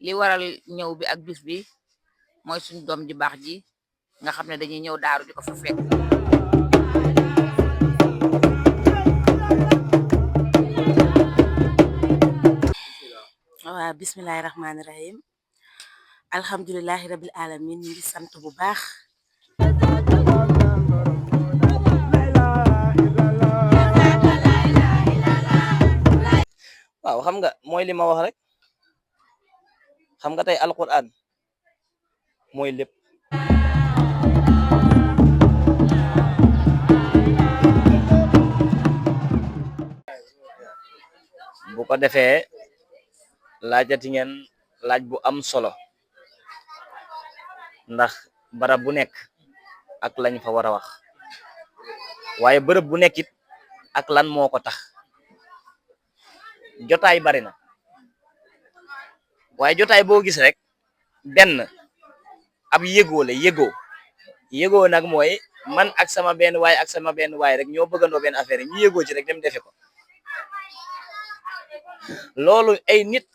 li waral ñëw bi ak bis bi mooy suñu doom ji baax ji nga xam ne dañuy ñëw daaru di ko fa fekk. waaw bismillahi rahmaani rahim alhamdulilahi rabil alamin ñu ngi sant bu baax. waaw xam nga mooy li ma wax rek xam nga tey alquran mooy lépp. bu ko defee laajati ngeen laaj bu am solo ndax barab bu nekk ak lañ fa war a wax waaye bërëb bu nekkit ak lan moo ko tax jotaay bari na waaye jotaay boo gis rek benn ab yëgoo la yëgoo nag mooy man ak sama benn waay rek ñoo bëggandoo benn affaire yi ñu yëgoo ci rek dem defe ko loolu ay nit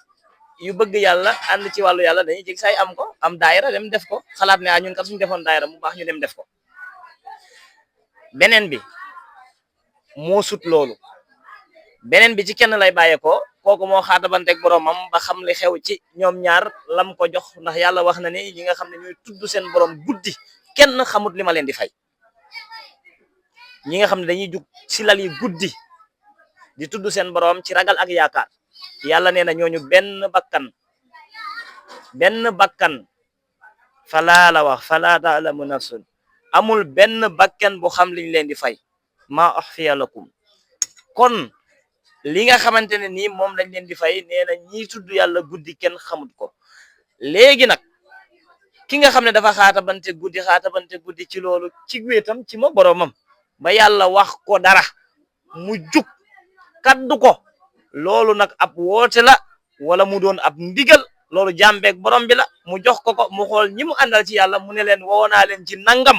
yu bëgg yàlla ànd ci wàllu yàlla dañuy jég say am ko am daayira dem def ko xalaat ne ñun kat suñu defoon daayira mu baax ñu dem def ko beneen bi moo sut loolu beneen bi ci kenn lay bàyyeekoo kooku moo xaatabanteeg boromam ba xam li xew ci ñoom ñaar lam ko jox ndax yàlla wax na ni ñi nga xam ne ñooy tudd seen borom guddi kenn xamut li ma leen di fay ñi nga xam ne dañuy jug si lal yi guddi di tudd seen borom ci ragal ak yaakaar yàlla nee na ñooñu benn bakkan falaa la wax falaa taalamu nafsun amul benn bakkan bu xam liñ leen di fay ma uxfiya lakum kon li nga xamante ne nii moom lañ leen di fay nee na ñiy tudd yàlla guddi kenn xamut ko léegi nag ki nga xam ne dafa xaatabante guddi ci loolu ci wéetam ci ma boromam ba yàlla wax ko dara mu jug kaddu ko loolu nag ab woote la wala mu doon ab ndigal loolu jàmbeeg borom bi la mu jox ko mu xool ñi mu àndal ci yàlla mu ne leen woo naa leen ci nangam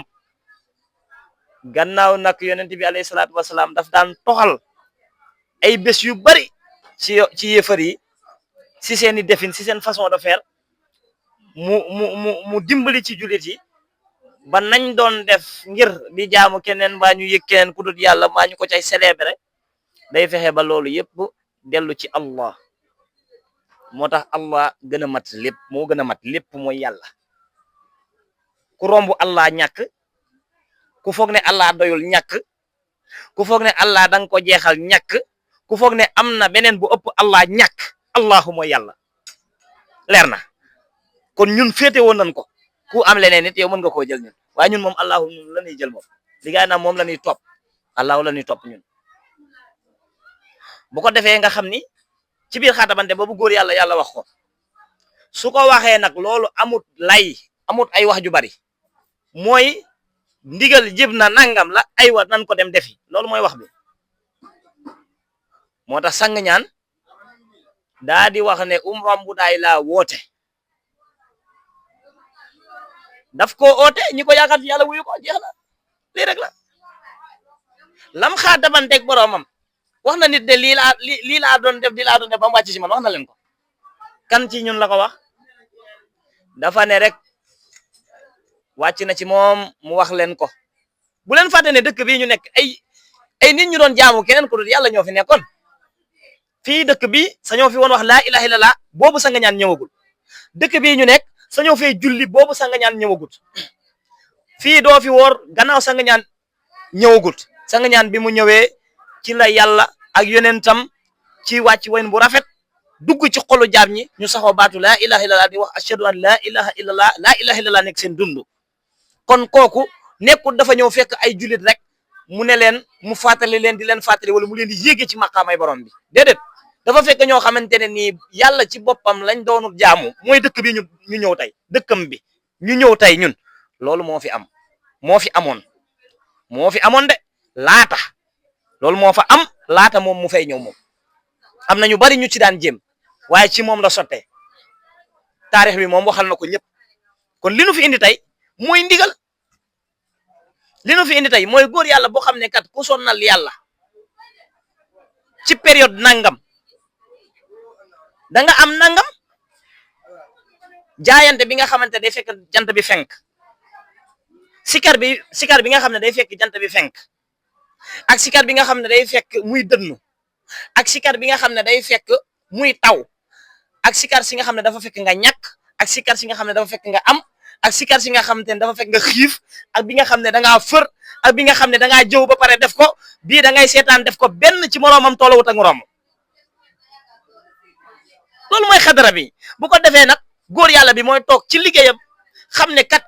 gannaaw nag yonent bi alayhi salaatu wasalaam daf daan toxal ay bés yu bari ci yéefar yi si seeni defin si seen façon de faire mu dimbali ci jullit yi ba nañ doon def ngir di jaamu keneen mbaa ñu yëg keneen ku dul yàlla mbaa ñu ko cay célébrer day fexe ba loolu yëpp dellu ci Allah moo tax Allah gën a mat lépp moo gën a mat lépp mooy yàlla ku romb Allah ñàkk ku foog ne Allah doyul ñàkk ku foog ne Allah danga ko jeexal ñàkk ku foog ne am na beneen bu ëpp Allah ñàkk Allahu mooy yàlla leer na kon ñun féete woon nañ ko ku am leneen nit yow mën nga koo jël ñun waaye ñun moom Allahu la ñuy jël moom li gaay na moom la ñuy topp Allahu la ñuy topp ñun bu ko defee nga xam ni ci biir xaatabante boobu góor yàlla wax ko su ko waxee nag loolu amut ay wax ju bari mooy ndigal jib na nangam la aywa nan ko dem defi loolu mooy wax bi moo tax sang ñaan daa di wax ne umram bu daay laa woote daf ko oote ñi ko yaakaar ci yàlla wuyu ko jeex na lii rek la lam xaatabanteeg boromam wax na nit de lii laa doon def ba mu wàcc ci man wax na leen ko kan ci ñun la ko wax dafa ne rek wàcc na ci moom mu wax leen ko bu leen fàtte ne dëkk bii ñu nekk ay nit ñu doon jaamu keneen ku dul yàlla ñoo fi nekkoon fii dëkk bi sañoo fi woon wax laa ilaha illallah boobu sanga ñaan ñëwagul dëkk bii ñu nekk sañoo fee julli boobu sanga ñaan ñëwagul fii doo fi woor gannaaw sanga ñaan ñëwagul sanga ñaan bi mu ñëwee ci la yàlla ak yonentam ci wàcc wayn bu rafet dugg ci xolu jaam ñi ñu saxoo baatu laa ilaha illallah di wax ashhadu an laa ilaha illallah nekk seen dund kon kooku nekkul dafa ñëw fekk ay jullit rek mu ne leen mu fàttali leen di leen fàttali wala mu leen di yéege ci maqaamay borom bi déedéet dafa fekk ñoo xamante ne nii yàlla ci boppam lañ doonul jaamu mooy dëkk bi ñu ñëw tey dëkkam bi ñu ñëw tey ñun loolu moo fi amoon de laata loolu moo fa am laata moom mu fay ñëw moom am na ñu bari ñu ci daan jéem waaye ci moom la sottee taarix bi moom waxal na ko ñëpp kon li nu fi indi tey mooy ndigal li nu fi indi tey mooy góor yàlla boo xam ne kat ku sonnal yàlla ci période nangam da nga am nangam jaayante bi nga xamante day fekk jant bi fenk sikar bi nga xam ne day fekk jant bi fenk ak sikar bi nga xam ne day fekk muy dënnu ak sikar bi nga xam ne day fekk muy taw ak sikar si nga xam ne dafa fekk nga ñàkk ak sikar si nga xam ne dafa fekk nga am ak sikar si nga xamante ne dafa fekk nga xiif ak bi nga xam ne da ngaa fër ak bi nga xam ne da ngaa jëw ba pare def ko bii da ngay seetaan def ko benn ci moroomam tollawut ak moroomam loolu mooy xadara bi bu ko defee nag góor yàlla bi mooy toog ci liggéeyam xam ne kat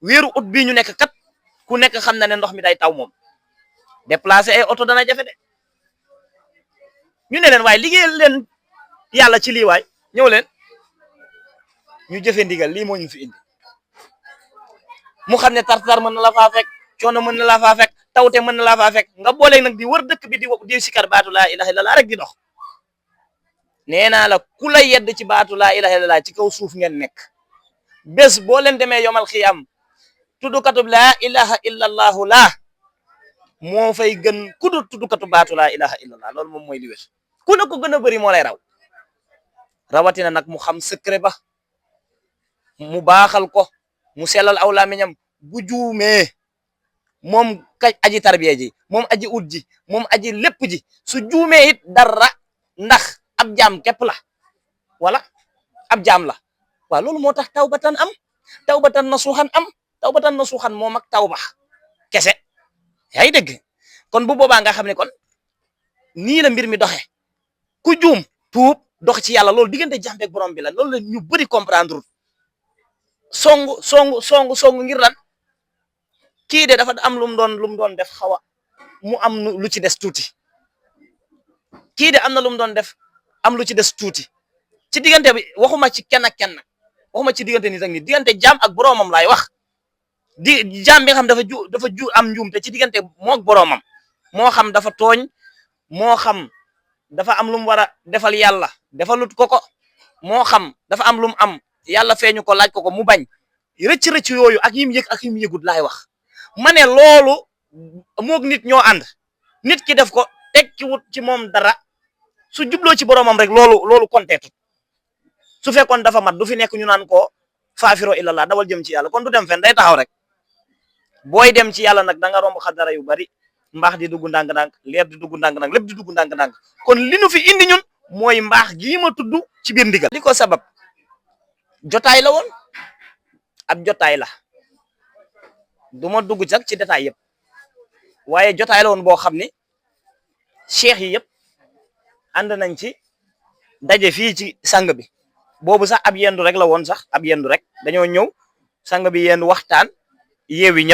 weeru ut bii ñu nekk kat ku nekk xam na ne ndox mi day taw moom déplacé ay oto dana jafe de ñu ne leen waaye liggéeyal leen yàlla ci lii waay ñëw leen ñu jëfe ndigal lii moo ñu fi indi mu xam ne tartar mën na la faa fekk coono mën na la faa fekk tawte mën na la faa fekk nga boole nag di wër dëkk bi di sikar baatu laa ilaha illallah rek di dox nee naa la ku la yedd ci baatu laa ilaha illallah ci kaw suuf ngeen nekk bés boo leen demee yomal xiyam tuddukatub laa ilaha illallahu laa moo fay gën ku dul tuddukatu baatu laa ilaha illallah loolu moom mooy li wér ku ne ko gën a bëri moo lay raw rawatina nag mu xam secret ba mu baaxal ko mu sellal aw làmmiñam bu juumee moom aji tarbiya ji moom aji ut ji moom aji lépp ji su juumee it dara ndax ab jaam képp la wala ab jaam la waaw loolu moo tax tawbatan am tawbatan nasuhan am tawbatan nasuhan moom ak tawba kese yaa ngi dégg kon bu boobaa nga xam ne kon nii la mbir mi doxe ku juum tuub dox ci yàlla loolu diggante jaam beeg borom bi la loolu la ñu bëri comprendre songu ngir lan kii de dafa am lu mu doon def xawa mu am lu ci des tuuti kii de am na lu mu doon def am lu ci des tuuti ci diggante bi waxuma ci kenn ak kenn waxuma ci diggante nit ak nit diggante jaam ak boromam laay wax di jaam bi nga xam dafa ju am njuum te ci diggante moog boromam moo xam dafa tooñ moo xam dafa am lu mu war a defal yàlla defalut ko moo xam dafa am lu mu am yàlla feeñu ko laaj ko mu bañ rëcc yooyu ak yim yëg ak yim yëgut laay wax ma ne loolu moog nit ñoo ànd nit ki def ko tekki wut ci moom dara su jubloo ci boromam rek loolu konteetut su fekkoon dafa mat du fi nekk ñu naan ko faafiro illallah dawal jëm ci yàlla kon du dem fen day taxaw rek booy dem ci yàlla nag da nga romb xadara yu bari mbaax di dugg ndànk-ndànk leer di dugg ndànk-ndànk lépp di dugg ndànk-ndànk kon li nu fi indi ñun mooy mbaax gii ma tudd ci biir ndigal li ko sabab jotaay la woon ab jotaay la du ma dugg sax ci détail yëpp waaye jotaay la woon boo xam ni cheikh yi yëpp ànd nañ ci daje fii ci sang bi boobu sax ab yendu rek la woon sax ab yendu rek dañoo ñëw sang bi yendu waxtaan yeewi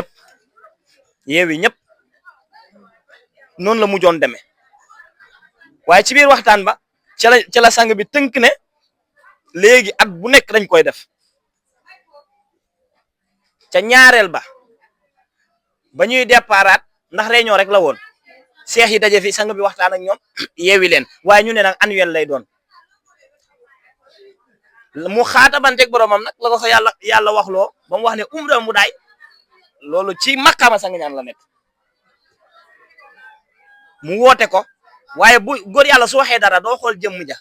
ñëpp noonu la mujjoon demee waaye ci biir waxtaan ba ca la sang bi tënk ne léegi at bu nekk dañ koy def ca ñaareel ba ñuy déparaat ndax réunion rek la woon seex yi daje fi sang bi waxtaan ak ñoom yeewi leen waaye ñu ne nag annuel lay doon mu xaatabanteeg boromam nag la ko fa yàlla waxloo ba mu wax ne umra mu daay loolu ci makkaama sang ñaan la nekk mu woote ko waaye bu góor yàlla su waxee dara doo xool jëmm ja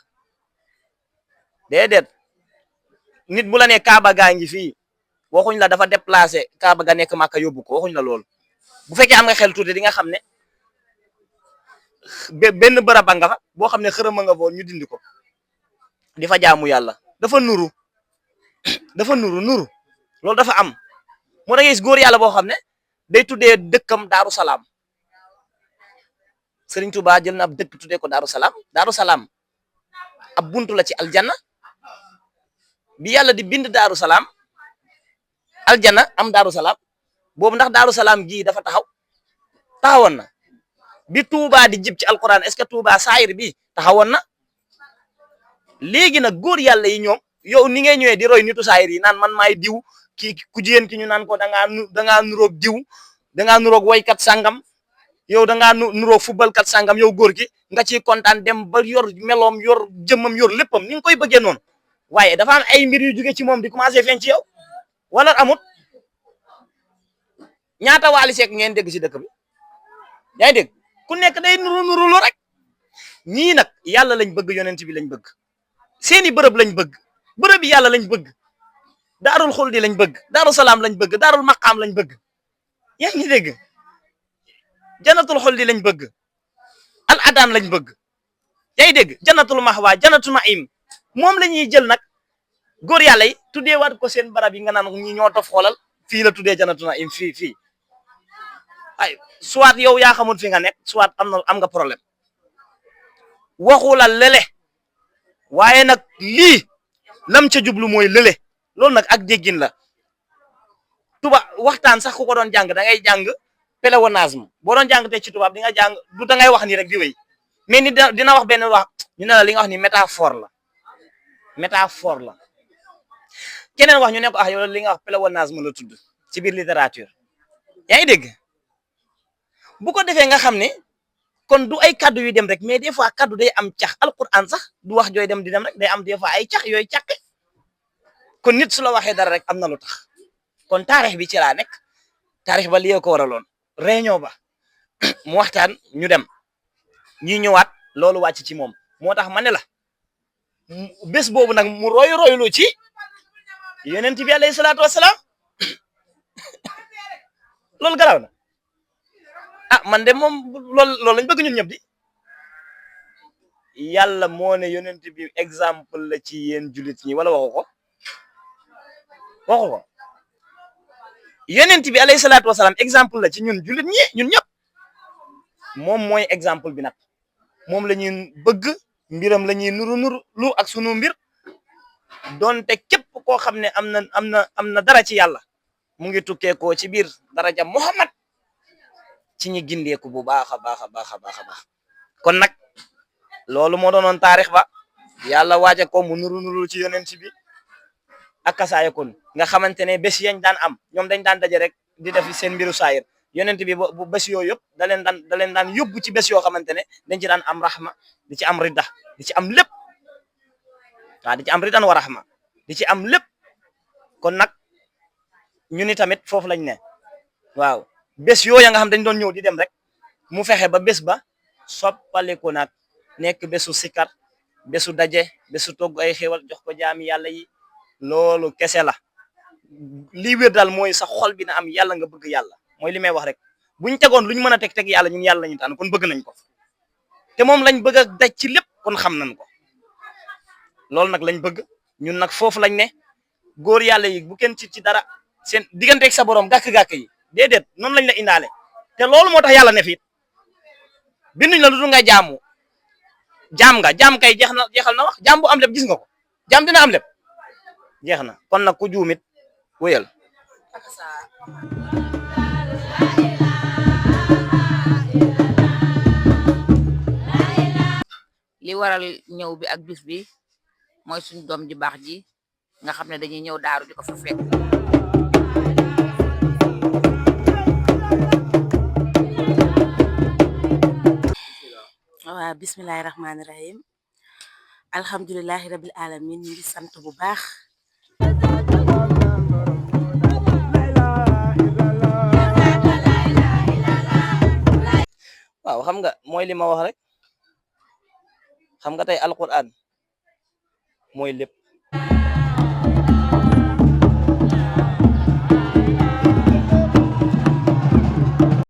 déedéet nit bu la ne Kaaba gaa ngi fii waxuñ la dafa déplacé Kaaba ga nekk Makka yóbbu ko waxuñ la loolu bu fekkee am nga xel tuuti di nga xam ne benn bërëb ba nga fa boo xam ne xërëm nga foon ñu dindi ko di fa jaamu yàlla dafa nuru loolu dafa am moo da ngay gis góor yàlla boo xam ne day tuddee dëkkam Daaru Salaam Serigne Touba jël na ab dëkk tuddee ko Daaru Salaam ab buntu la ci aljanna bi yàlla di bind Daaru Salaam aljanna am Daaru Salaam boobu ndax Daaru Salaam gii dafa taxawoon na bi Touba di jib ci alquran est-ce que Touba saayir bi taxawoon na léegi nag góor yàlla yi ñoom yow ni ngay ñëwee di roy nitu saayir yi naan man maay diw ki ku jigéen ki ñu naan ko dangaa nuroog diw dangaa nuroog woykat sangam yow dangaa nuroog footballkat sangam yow góor gi nga ciy kontaan dem ba yor meloom yor jëmmam yor léppam ni nga koy bëggee noonu waaye dafa am ay mbir yu jóge ci moom di commencé feeñ ci yow wala amut ñaata Wally Seck ngeen dégg ci dëkk bi yaa ngi dégg ku nekk day nuru rek ñii nag yàlla lañ bëgg yonent bi lañ bëgg seeni bërëb lañ bëgg bërëb yi yàlla lañ bëgg daarul xuldi lañ bëgg daaru salaam lañ bëgg daarul maqaam lañ bëgg yaa ngi dégg janatul xuldi lañ bëgg al adaan lañ bëgg yaa ngi dégg janatul mahwa janatul naim moom la ñuy jël nag góor yàlla yi tuddee waat ko seen barab yi nga naan ñi ñoo tof xoolal fii la tuddee janatul naim fii ay soit yow yaa xamul fi nga nekk soit am nga problème waxu la lële waaye nag lii lam ca jublu mooy lële loolu nag ak déggin la waxtaan sax ku ko doon jàng da ngay jàng pléonasme boo doon jàng te ci tubaab di nga jàng du da ngay wax ni rek di wéy mais ni dina wax benn wax ñu ne la li nga wax ni métaphore la keneen wax ñu ne ko yow li nga wax pléonasme la tudd ci biir littérature yaa ngi dégg bu ko defee nga xam ne kon du ay kaddu yu dem rek mais des fois kaddu day am cax alquran sax du wax jooy dem di dem rek day am des fois ay cax yooyu caqe kon nit su la waxee dara rek am na lu tax kon taarix bi ci laa nekk taarix ba lii ko waraloon réunion ba mu waxtaan ñu dem ñi ñëwaat loolu wàcc ci moom moo tax ma ne la bés boobu nag mu roylu ci yonent bi alayhi salaatu wasalaam loolu garaaw na man de moom loolu lañ bëgg ñun ñëpp di yàlla moo ne yonent bi exemple la ci yéen jullit ñi wala waxu ko yonent bi alayhi salaatu wasalaam exemple la ci ñun jullit ñi ñun ñëpp moom mooy exemple bi nag moom la ñuy bëgg mbiram la ñuy nuru lu ak sunu mbir donte képp koo xam ne am na dara ci yàlla mu ngi tukkee ko ci biir daraja Muhammad ci ñi gindeeku bu baax a baax kon nag loolu moo doonoon taarix ba yàlla waaje ko mu nuru ci yonent bi ak kasaaya kon nga xamante ne bés yañ daan am ñoom dañ daan daje rek di def seen mbiru saayir yonent bi bu bés yooyu yëpp da leen daan yóbbu ci bés yoo xamante ne dañ ci daan am rahma di ci am ridda di ci am lépp waaw di ci am riddan wa rahma di ci am lépp kon nag ñu ni tamit foofu lañ ne waaw bés yooya nga xam dañ doon ñëw di dem rek mu fexe ba bés ba soppaliku nag nekk bésu sikar bésu daje bésu togg ay xéwal jox ko jaami yàlla yi loolu kese la lii wér daal mooy sa xol bi na am yàlla nga bëgg yàlla mooy li may wax rek buñ tegoon luñ mën a teg yàlla ñun yàlla lañu tànn kon bëgg nañ ko te moom lañ bëgg a daj ci lépp kon xam nañ ko loolu nag lañ bëgg ñun nag foofu lañ ne góor yàlla yi bu kenn ci dara seen digganteeg sa borom gàkk-gàkk yi déedéet noonu lañ la indaale te loolu moo tax yàlla ne fi binduñ la lu dul nga jaamu jaam kay jeexal na wax jaam bu am lépp gis nga ko jaam dina am lépp jeex na kon nag ku juumit wéyal li waral ñëw bi ak bis bi mooy suñu doom ji baax ji nga xam ne dañuy ñëw daaru di ko fa fekk waaw bismillahi rahmaani rahim alhamdulilahi rabil alamin ñu ngi sant bu baax waaw xam nga mooy li ma wax rek xam nga tey alquran mooy lépp